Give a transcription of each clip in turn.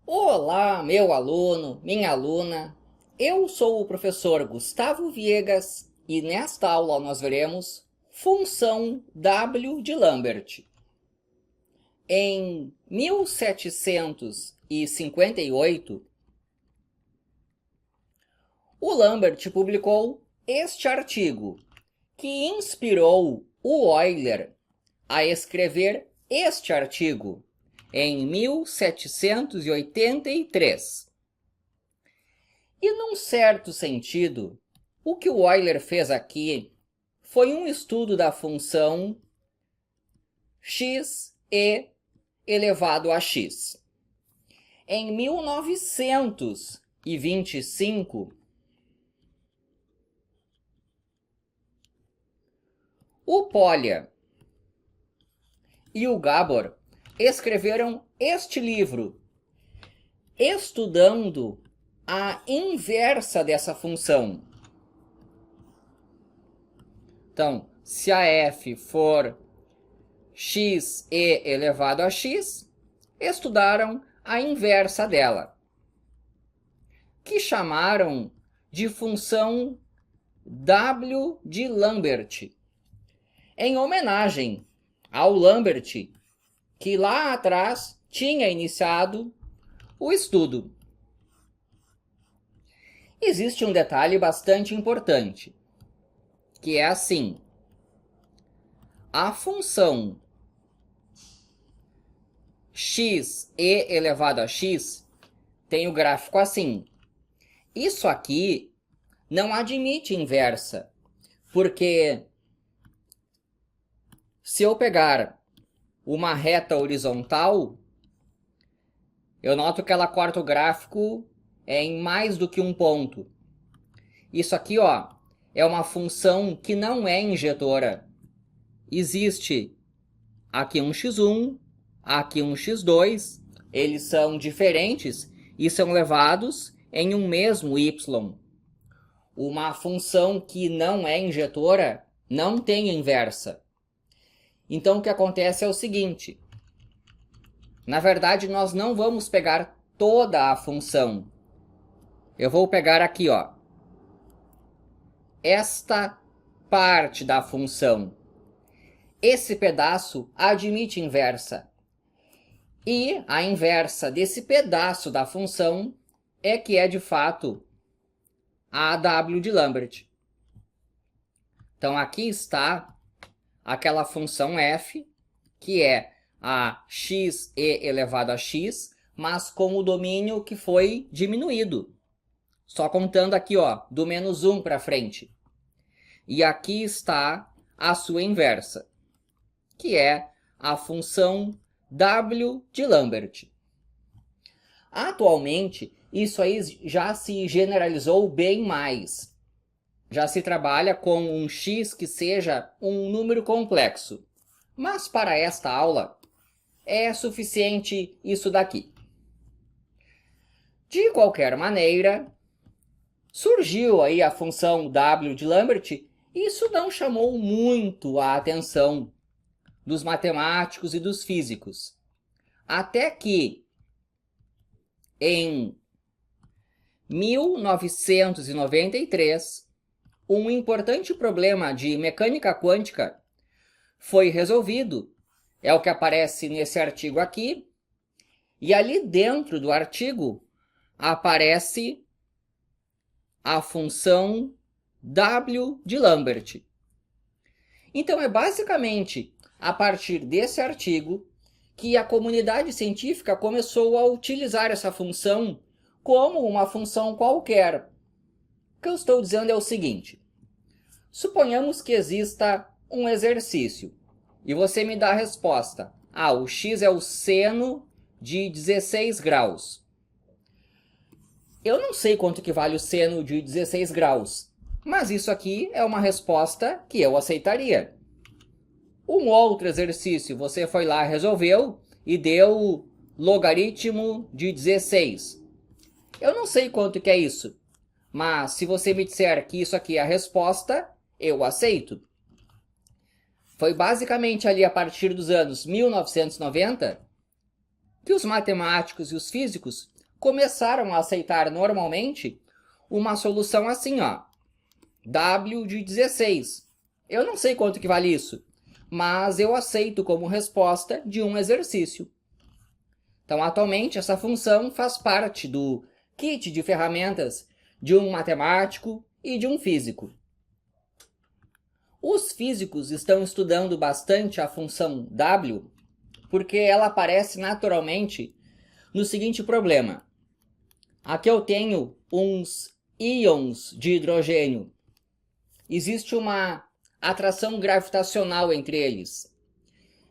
Olá, meu aluno, minha aluna. Eu sou o professor Gustavo Viegas e nesta aula nós veremos função W de Lambert. Em 1758, o Lambert publicou este artigo, que inspirou o Euler a escrever este artigo em 1783. E num certo sentido, o que o Euler fez aqui foi um estudo da função x e elevado a x. Em 1925, o Polya e o Gabor escreveram este livro, estudando a inversa dessa função. Então, se a f for x e elevado a x, estudaram a inversa dela, que chamaram de função W de Lambert, em homenagem ao Lambert, que lá atrás tinha iniciado o estudo. Existe um detalhe bastante importante, que é assim: a função x e elevado a x tem o gráfico assim. Isso aqui não admite inversa, porque se eu pegar uma reta horizontal, eu noto que ela corta o gráfico em mais do que um ponto. Isso aqui, ó, é uma função que não é injetora. Existe aqui um x1, aqui um x2, eles são diferentes e são levados em um mesmo y. Uma função que não é injetora não tem inversa. Então o que acontece é o seguinte: na verdade nós não vamos pegar toda a função. Eu vou pegar aqui, ó, esta parte da função. Esse pedaço admite inversa. E a inversa desse pedaço da função é que é de fato a W de Lambert. Então aqui está aquela função f, que é a x e elevado a x, mas com o domínio que foi diminuído. Só contando aqui, ó, do menos 1 para frente. E aqui está a sua inversa, que é a função W de Lambert. Atualmente, isso aí já se generalizou bem mais. Já se trabalha com um x que seja um número complexo. Mas para esta aula, é suficiente isso daqui. De qualquer maneira, surgiu aí a função W de Lambert e isso não chamou muito a atenção dos matemáticos e dos físicos. Até que, em 1993, um importante problema de mecânica quântica foi resolvido. É o que aparece nesse artigo aqui. E ali dentro do artigo aparece a função W de Lambert. Então é basicamente a partir desse artigo que a comunidade científica começou a utilizar essa função como uma função qualquer. O que eu estou dizendo é o seguinte: suponhamos que exista um exercício e você me dá a resposta. O x é o seno de 16 graus. Eu não sei quanto que vale o seno de 16 graus, mas isso aqui é uma resposta que eu aceitaria. Um outro exercício, você foi lá, resolveu e deu logaritmo de 16. Eu não sei quanto que é isso, mas se você me disser que isso aqui é a resposta, eu aceito. Foi basicamente ali a partir dos anos 1990 que os matemáticos e os físicos começaram a aceitar normalmente uma solução assim, ó, W de 16. Eu não sei quanto que vale isso, mas eu aceito como resposta de um exercício. Então, atualmente, essa função faz parte do kit de ferramentas de um matemático e de um físico. Os físicos estão estudando bastante a função W porque ela aparece naturalmente no seguinte problema. Aqui eu tenho uns íons de hidrogênio. Existe uma atração gravitacional entre eles.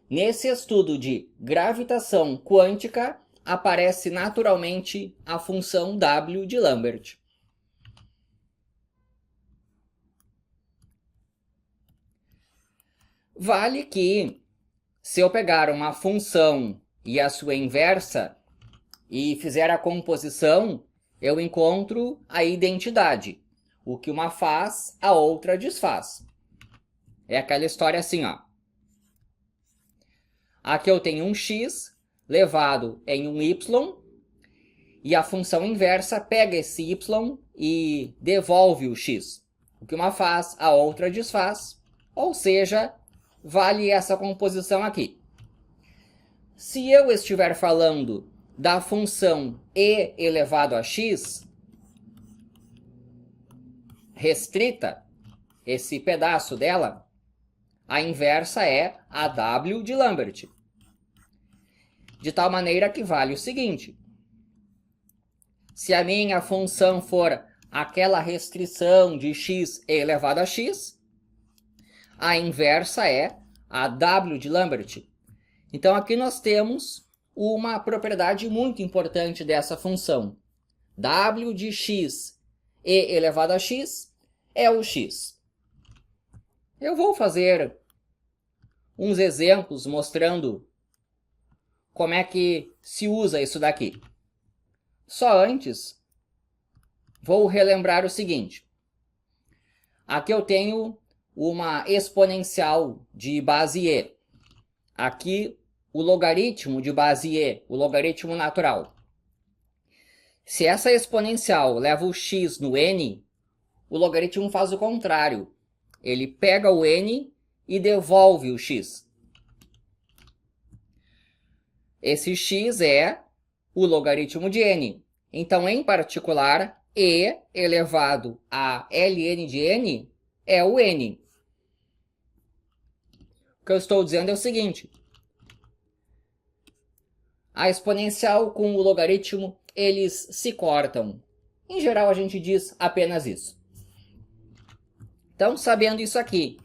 Nesse estudo de gravitação quântica, aparece naturalmente a função W de Lambert. Vale que, se eu pegar uma função e a sua inversa e fizer a composição, eu encontro a identidade. O que uma faz, a outra desfaz. É aquela história assim, ó. Aqui eu tenho um x levado em um y, e a função inversa pega esse y e devolve o x. O que uma faz, a outra desfaz, ou seja, vale essa composição aqui. Se eu estiver falando da função e elevado a x, restrita, esse pedaço dela, a inversa é a W de Lambert. De tal maneira que vale o seguinte. Se a minha função for aquela restrição de x elevado a x, a inversa é a W de Lambert. Então aqui nós temos uma propriedade muito importante dessa função. W de x e elevado a x é o x. Eu vou fazer uns exemplos mostrando como é que se usa isso daqui. Só antes, vou relembrar o seguinte. Aqui eu tenho uma exponencial de base e. Aqui o logaritmo de base e, o logaritmo natural. Se essa exponencial leva o x no n, o logaritmo faz o contrário. Ele pega o n e devolve o x. Esse x é o logaritmo de n. Então, em particular, e elevado a ln de n é o n. O que eu estou dizendo é o seguinte. A exponencial com o logaritmo, eles se cortam. Em geral, a gente diz apenas isso. Então, sabendo isso aqui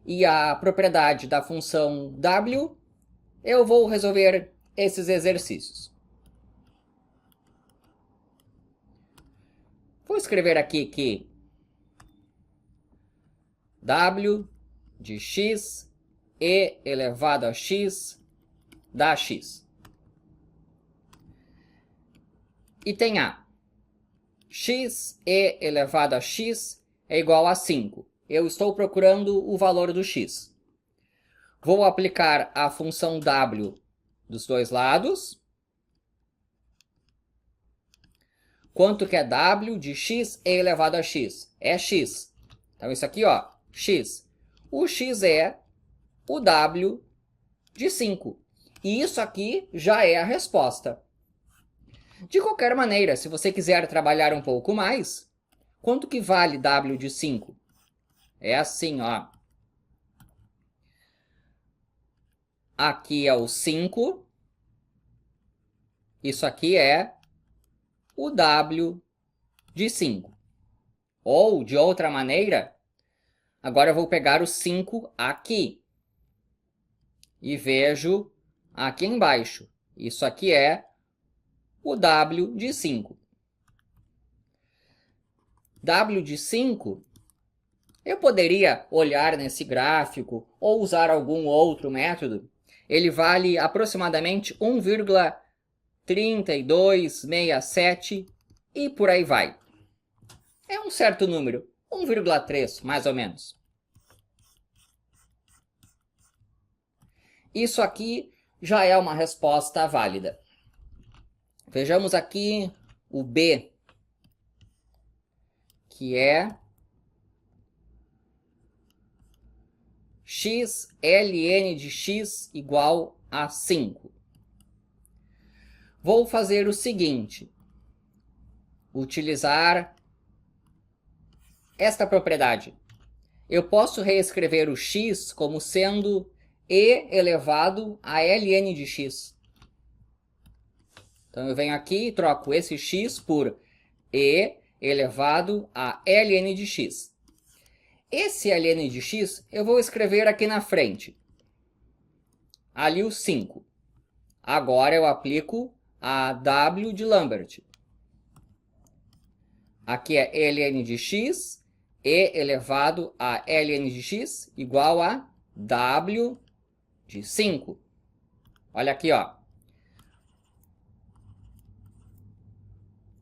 e a propriedade da função w, eu vou resolver esses exercícios. Vou escrever aqui que w de x e elevado a x dá x. E tem a x e elevado a x é igual a 5. Eu estou procurando o valor do x. Vou aplicar a função w dos dois lados. Quanto que é w de x e elevado a x? É x. Então, isso aqui, ó, x. O x é o w de 5. E isso aqui já é a resposta. De qualquer maneira, se você quiser trabalhar um pouco mais, quanto que vale w de 5? É assim, ó. Aqui é o 5. Isso aqui é o w de 5. Ou, de outra maneira, agora eu vou pegar o 5 aqui. E vejo aqui embaixo. Isso aqui é o w de 5. W de 5, eu poderia olhar nesse gráfico ou usar algum outro método. Ele vale aproximadamente 1,3267 e por aí vai. É um certo número, 1,3 mais ou menos. Isso aqui já é uma resposta válida. Vejamos aqui o B, que é x ln de x igual a 5. Vou fazer o seguinte, utilizar esta propriedade. Eu posso reescrever o x como sendo e elevado a ln de x. Então eu venho aqui e troco esse x por e elevado a ln de x. Esse ln de x eu vou escrever aqui na frente. Ali o 5. Agora eu aplico a W de Lambert. Aqui é ln de x, e elevado a ln de x igual a W de 5. Olha aqui, ó.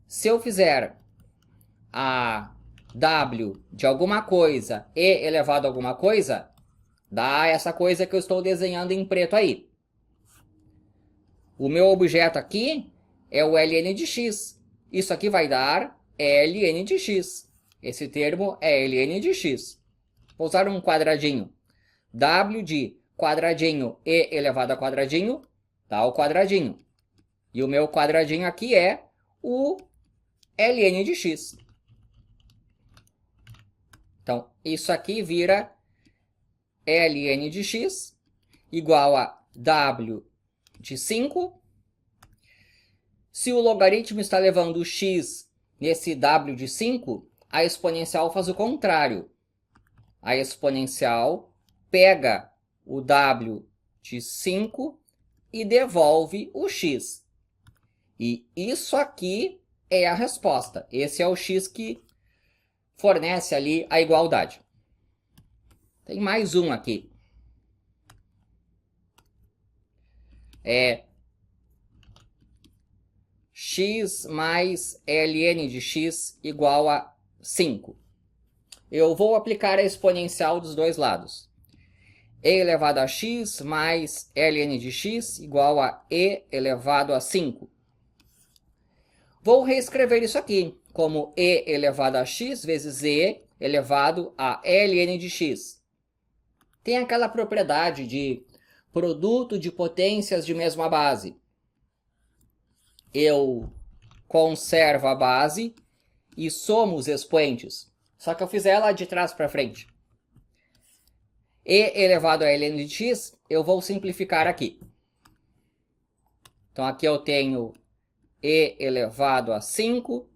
Se eu fizer a W de alguma coisa e elevado a alguma coisa, dá essa coisa que eu estou desenhando em preto aí. O meu objeto aqui é o ln de x. Isso aqui vai dar ln de x. Esse termo é ln de x. Vou usar um quadradinho. W de quadradinho e elevado a quadradinho dá o quadradinho. E o meu quadradinho aqui é o ln de x. Então, isso aqui vira ln de x igual a W de 5. Se o logaritmo está levando o x nesse W de 5, a exponencial faz o contrário. A exponencial pega o W de 5 e devolve o x. E isso aqui é a resposta. Esse é o x que fornece ali a igualdade. Tem mais um aqui. É x mais ln de x igual a 5. Eu vou aplicar a exponencial dos dois lados. E elevado a x mais ln de x igual a e elevado a 5. Vou reescrever isso aqui como e elevado a x vezes e elevado a ln de x. Tem aquela propriedade de produto de potências de mesma base. Eu conservo a base e somo os expoentes. Só que eu fiz ela de trás para frente. E elevado a ln de x, eu vou simplificar aqui. Então aqui eu tenho e elevado a 5,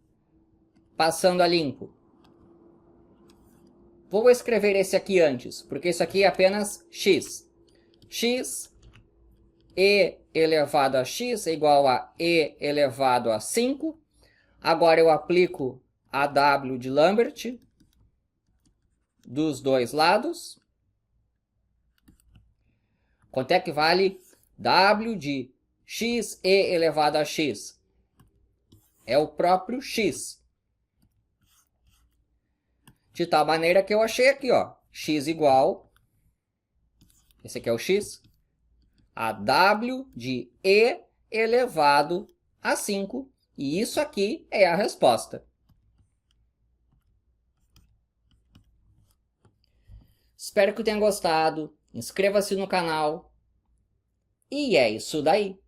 passando a limpo. Vou escrever esse aqui antes, porque isso aqui é apenas x. X e elevado a x é igual a e elevado a 5. Agora eu aplico a W de Lambert dos dois lados. Quanto é que vale W de x e elevado a x? É o próprio x. De tal maneira que eu achei aqui, ó, x igual, esse aqui é o x, a W de e elevado a 5. E isso aqui é a resposta. Espero que tenha gostado. Inscreva-se no canal. E é isso daí.